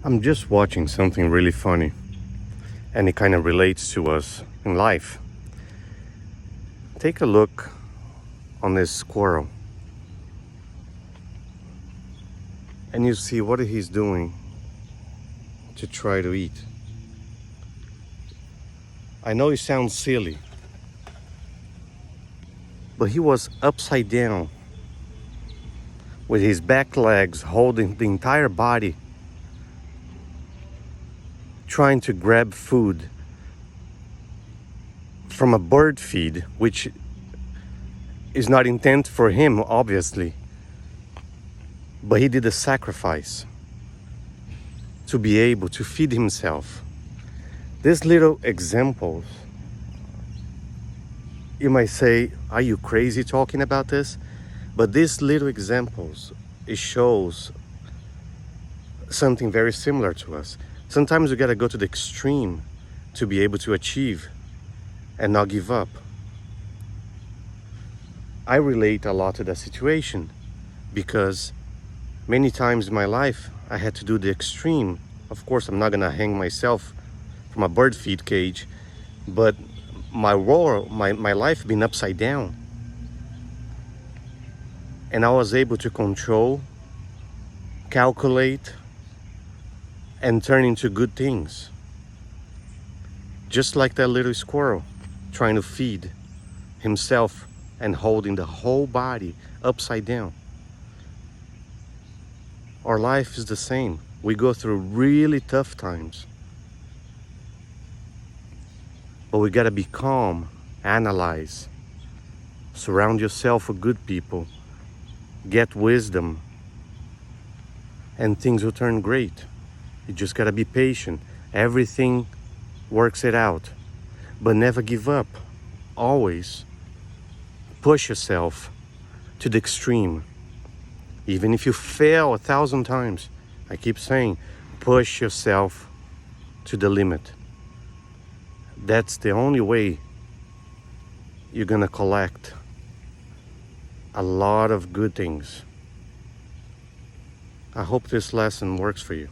I'm just watching something really funny, and it kind of relates to us in life. Take a look on this squirrel, and you see what he's doing to try to eat. I know it sounds silly, but he was upside down with his back legs holding the entire body, trying to grab food from a bird feed, which is not intent for him, obviously. But he did a sacrifice to be able to feed himself. These little examples, you might say, are you crazy talking about this? But these little examples, it shows something very similar to us. Sometimes we gotta go to the extreme to be able to achieve and not give up. I relate a lot to that situation because many times in my life I had to do the extreme. Of course, I'm not gonna hang myself from a bird feed cage, but my life been upside down. And I was able to control, calculate, and turn into good things. Just like that little squirrel trying to feed himself and holding the whole body upside down. Our life is the same. We go through really tough times. But we gotta be calm, analyze, surround yourself with good people, get wisdom, and things will turn great. You just gotta be patient. Everything works it out. But never give up. Always push yourself to the extreme. Even if you fail 1,000 times, I keep saying, push yourself to the limit. That's the only way you're gonna collect a lot of good things. I hope this lesson works for you.